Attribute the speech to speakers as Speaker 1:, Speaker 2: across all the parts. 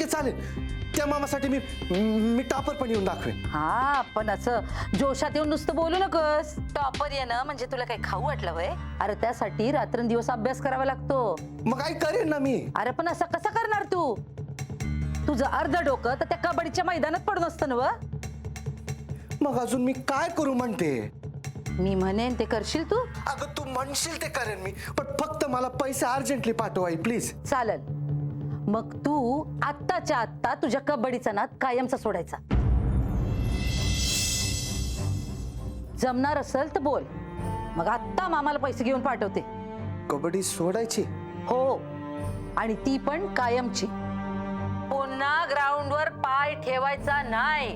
Speaker 1: आहे चालेल, त्या मामासाठी मी टॉपर पण येऊन दाखवेन.
Speaker 2: हा पण असं जोशात येऊन नुसतं बोलू नकोस. टॉपर येणं म्हणजे तुला काही खाऊ वाटलं वय? अरे त्यासाठी रात्रंदिवस अभ्यास करावा लागतो.
Speaker 1: मग काय करेन ना मी.
Speaker 2: अरे पण असं कसं करणार तू? तुझं अर्ध डोकं तर त्या कबड्डीच्या मैदानात पडून असतं ना व?
Speaker 1: मग अजून मी काय करू म्हणते?
Speaker 2: मी म्हणेन ते करशील तू?
Speaker 1: अगं तू म्हणशील ते करेन मी, पण फक्त मला पैसे अर्जंटली पाठव आई प्लीज.
Speaker 2: चालेल. मग तू आत्ताच्या आत्ता तुझ्या कबड्डीचा नाद कायमचा सोडायचा. जमणार असेल तर बोल, मग आत्ता मामाला पैसे घेऊन पाठवते.
Speaker 1: कबड्डी सोडायची?
Speaker 2: हो, आणि ती पण कायमची. पुन्हा ग्राउंडवर पाय ठेवायचा नाही.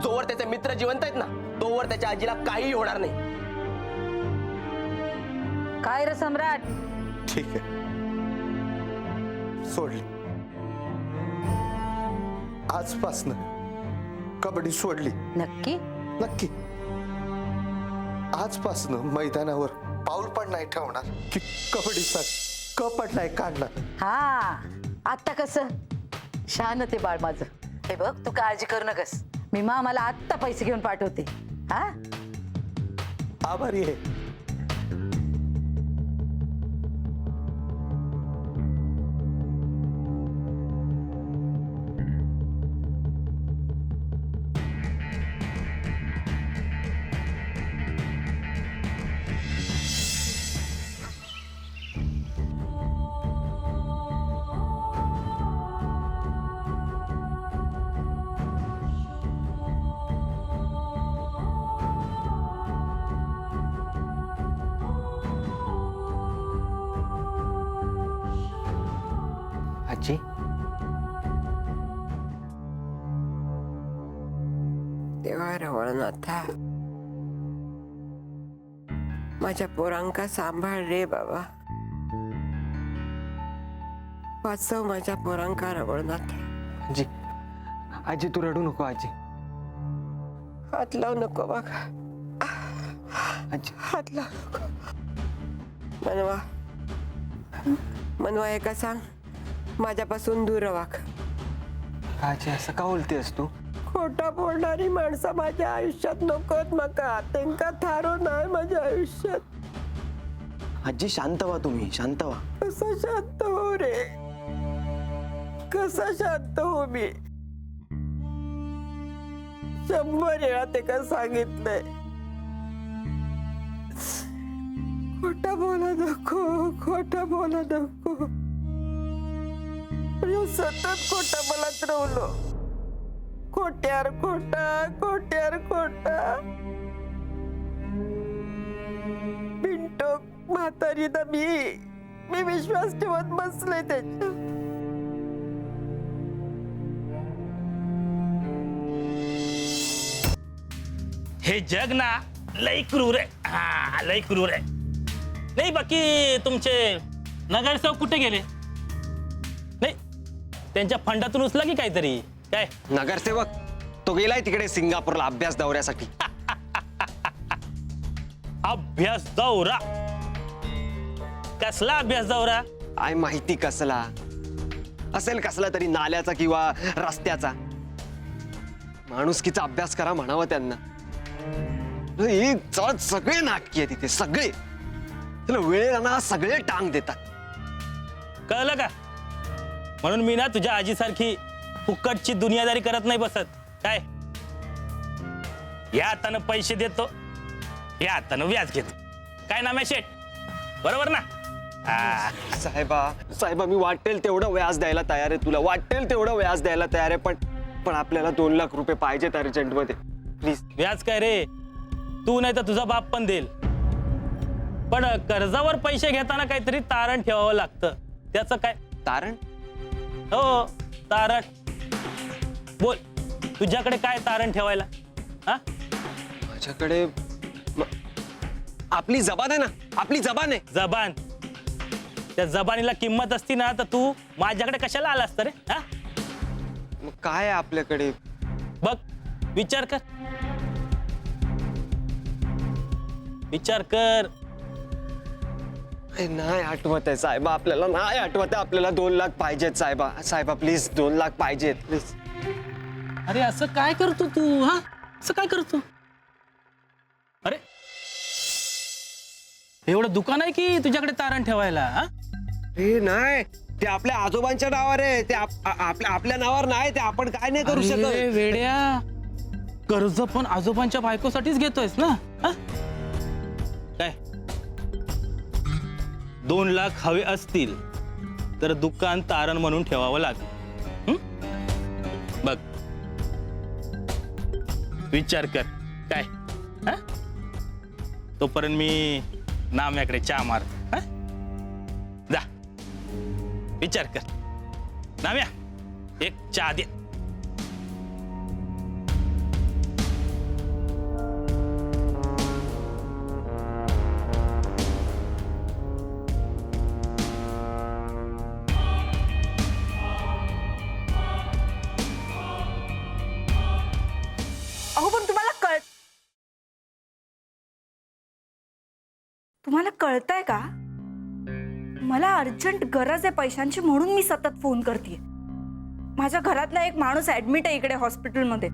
Speaker 3: जोवर त्याचे मित्र जिवंत आहेत ना, तोवर त्याच्या आजीला काही होणार नाही.
Speaker 2: काय रे सम्राट?
Speaker 1: ठीक आहे, सोडली. आजपासनं कबड्डी सोडली.
Speaker 2: नक्की?
Speaker 1: नक्की. आजपासनं मैदानावर पाऊल पण नाही ठेवणार की कबड्डीचा कपट नाही काढणार.
Speaker 2: हा, आता कसं शान ते बाळ माझं. हे बघ, तू काळजी करू नकस. मी मामाला आत्ता पैसे घेऊन पाठवते. हा,
Speaker 1: आभारी आहे.
Speaker 3: आजी,
Speaker 4: देवा रवळनाथा, माझ्या पोरांका सांभाळ रे बाबा. वाचव माझ्या पोरांका रवळनाथा.
Speaker 3: आजी, आजी तू रडू नको आजी.
Speaker 4: हात लावू नको बघा,
Speaker 3: आजी,
Speaker 4: हात लावू नको. मनवा, मनवा एका सांग, माझ्यापासून दूर वाग.
Speaker 3: आजी असं का बोलतेस तू?
Speaker 4: खोटा बोलणारी माणसं माझ्या आयुष्यात नकोत मका. त्यांका थारो नाही माझ्या आयुष्यात.
Speaker 3: आजी शांत व्हा, तुम्ही शांत व्हा.
Speaker 4: कसा शांत हो रे, कसा शांत हो मी? 100 वेळा ते का सांगितलंय, खोटा बोला नको, खोटा बोला नको. सतत खोटा बोलत राहिलो. खोट्यार खोटा, खोट्यार खोटा. पिंटो म्हातारी ना मी विश्वास ठेवत बसले त्याच्या.
Speaker 5: हे जग ना लई क्रूर आहे. हा, लई क्रूर आहे. नाही बाकी तुमचे नगरसेवक कुठे गेले? नाही, त्यांच्या फंडातून उचला की काहीतरी. काय
Speaker 6: नगरसेवक तो गेलाय तिकडे सिंगापूरला अभ्यास दौऱ्यासाठी.
Speaker 5: अभ्यास दौरा? कसला अभ्यास दौरा?
Speaker 6: आय माहिती कसला असेल, कसला तरी नाल्याचा किंवा रस्त्याचा. माणुसकीचा अभ्यास करा म्हणावं त्यांना. सगळे नाटकी आहे तिथे, सगळे. त्याला वेळेला ना सगळे टांग देतात.
Speaker 5: कळलं का? म्हणून मी ना तुझ्या आजीसारखी फुकटची दुनियादारी करत नाही बसत. काय या हातानं पैसे देतो, या हातानं व्याज घेतो. काय नाम आहे शेठ, बरोबर ना?
Speaker 6: साहेबा मी वाटेल तेवढं व्याज द्यायला तयार आहे तुला. वाटेल तेवढं व्याज द्यायला तयार आहे, पण आपल्याला 2 लाख रुपये पाहिजेत अर्जंटमध्ये. प्लीज.
Speaker 5: व्याज काय रे, तू नाही तर तुझा बाप पण देईल. पण कर्जावर पैसे घेताना काहीतरी तारण ठेवावं लागतं. त्याचं काय
Speaker 6: तारण?
Speaker 5: हो, तारण. बोल, तुझ्याकडे काय तारण ठेवायला? हा,
Speaker 6: माझ्याकडे आपली जबान आहे ना, आपली जबान आहे.
Speaker 5: जबान? त्या जबानीला किंमत असती ना तर तू माझ्याकडे कशाला आला असतं रे? हा,
Speaker 6: मग काय आहे आपल्याकडे?
Speaker 5: बघ, विचार कर, विचार कर.
Speaker 6: नाही आठवत आहे साहेबा, आपल्याला नाही आठवत आहे. आपल्याला 2 लाख पाहिजेत साहेबा. साहेबा प्लीज 2 लाख पाहिजेत प्लीज.
Speaker 5: अरे असं काय करतो तू? हा, असं काय करतो? अरे एवढं दुकान आहे की तुझ्याकडे तारण ठेवायला? हा,
Speaker 6: हे नाही, ते आपल्या आजोबांच्या नावावर आहे. ते आपल्या नावावर नाही. ते आपण काय नाही करू
Speaker 5: अरे
Speaker 6: शकत.
Speaker 5: वेड्या, कर्ज पण आजोबांच्या बायकोसाठीच घेतोयस ना? हा? काय 2 लाख हवे असतील तर दुकान तारण म्हणून ठेवावं लागेल. बघ, विचार कर काय. हा? तोपर्यंत मी नाम्याकडे चहा मार. हा? जा विचार कर. नाम्या, एक चहा दे.
Speaker 7: अहो पण तुम्हाला कळतंय का? मला अर्जंट गरज आहे पैशांची म्हणून मी सतत फोन करते. माझ्या घरातला एक माणूस ऍडमिट आहे इकडे हॉस्पिटलमध्ये.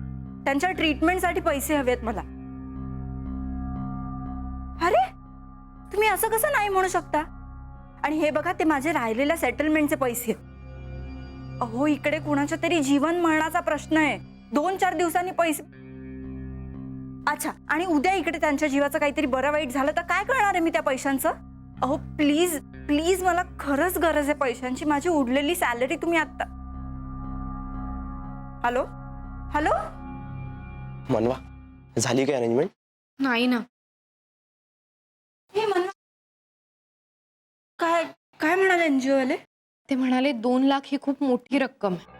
Speaker 7: त्यांच्या ट्रीटमेंटसाठी पैसे हवेत मला. अरे तुम्ही असं कसं नाही म्हणू शकता? आणि हे बघा, ते माझे राहिलेल्या सेटलमेंटचे पैसे. अहो इकडे कुणाच्या तरी जीवन मरणाचा प्रश्न आहे. 2-4 दिवसांनी पैसे. अच्छा, आणि उद्या इकडे त्यांच्या जीवाचं काहीतरी बरं वाईट झालं तर काय करणार आहे मी त्या पैशांचं? अहो प्लीज प्लीज, मला खरंच गरज आहे पैशांची. माझी उडलेली सॅलरी तुम्ही आता. हॅलो हॅलो,
Speaker 3: मनवा, झाली काय अरेंजमेंट?
Speaker 7: नाही ना. हे म्हणा, काय काय म्हणाले एनजीओ वाले?
Speaker 8: ते म्हणाले 2 लाख ही खूप मोठी रक्कम आहे.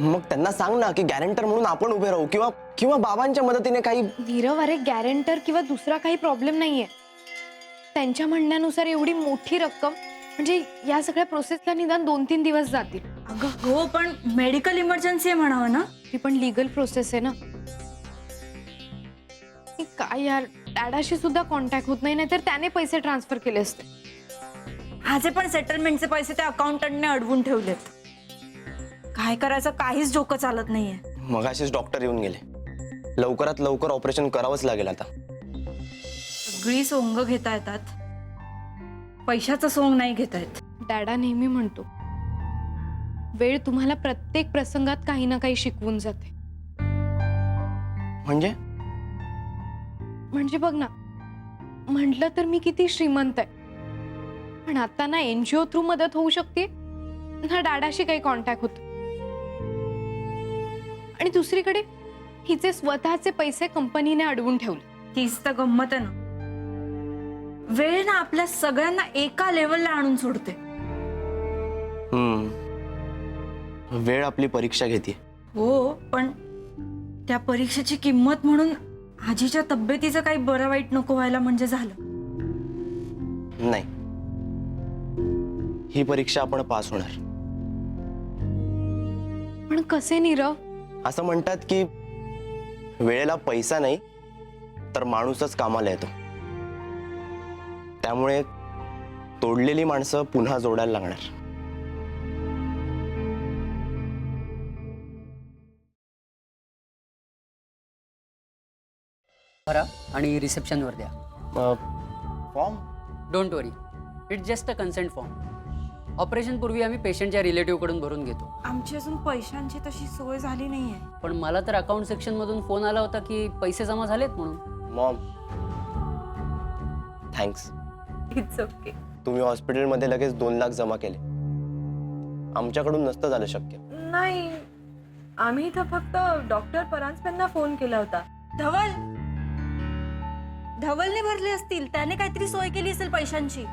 Speaker 3: मग त्यांना सांग ना की गॅरेंटर म्हणून आपण उभे राहू, किंवा किंवा बाबांच्या मदतीने काही.
Speaker 8: नीरव, अरे गॅरेंटर किंवा दुसरा काही प्रॉब्लेम नाहीये. त्यांच्या म्हणण्यानुसार एवढी मोठी रक्कम म्हणजे या सगळ्या प्रोसेसला निदान 2-3 दिवस जातील.
Speaker 7: अगं हो, पण मेडिकल इमर्जन्सी आहे म्हणावं ना.
Speaker 8: ती पण लीगल प्रोसेस आहे ना. काय यार, डॅडाशी सुद्धा कॉन्टॅक्ट होत नाही, नाहीतर त्याने पैसे ट्रान्सफर केले असते.
Speaker 7: माझे पण सेटलमेंटचे पैसे त्या अकाउंटंटने अडवून ठेवलेत. काय करायचं काहीच डोकं चालत नाहीये.
Speaker 3: मगाशीच डॉक्टर येऊन गेले. लवकरात लवकर ऑपरेशन करावंच लागेल आता.
Speaker 7: सगळी सोंग घेता येतात, पैशाचं सोंग नाही घेता येत.
Speaker 8: डॅडा नेहमी म्हणतो, वेळ तुम्हाला प्रत्येक प्रसंगात काही ना काही शिकवून जाते. म्हणजे बघ ना, म्हटलं तर मी किती श्रीमंत आहे, पण आता ना एनजीओ थ्रू मदत होऊ शकते ना डॅडाशी काही कॉन्टॅक्ट होत. आणि दुसरीकडे हिचे स्वतःचे पैसे कंपनीने अडवून ठेवले.
Speaker 7: तीच तर गंमत आहे ना. वेळ ना आपल्या सगळ्यांना एका लेवलला आणून सोडते.
Speaker 3: वेळ आपली परीक्षा घेते.
Speaker 7: हो, पण त्या परीक्षेची किंमत म्हणून आजीच्या तब्येतीचं काही बरं वाईट नको व्हायला म्हणजे झालं.
Speaker 3: नाही, ही परीक्षा आपण पास होणार.
Speaker 8: पण कसे नीरव?
Speaker 3: असं म्हणतात की वेळेला पैसा नाही तर माणूसच कामाला येतो. त्यामुळे तोडलेली माणसं पुन्हा जोडायला लागणार.
Speaker 9: भरा आणि रिसेप्शनवर द्या.
Speaker 3: Form?
Speaker 9: Don't worry, it's just a consent form. Operation पूर्वी आम्ही पेशंटच्या रिलेटिव्ह कडून भरून घेतो.
Speaker 7: आमची अजून पैशांची तशी सोय झाली नाहीये.
Speaker 9: पण मला तर अकाउंट सेक्शन मधून फोन आला होता की पैसे जमा झालेत म्हणून.
Speaker 3: Maugham, thanks.
Speaker 7: It's okay.
Speaker 3: तुम्ही हॉस्पिटलमध्ये लगेच 2 लाख जमा केले. आमच्याकडून नसतं झालं शक्य.
Speaker 4: नाही, आम्ही इथं फक्त डॉक्टर परांजपेंना फोन केला होता.
Speaker 7: धवलने भरले असतील, त्याने काहीतरी सोय केली असेल पैशांची.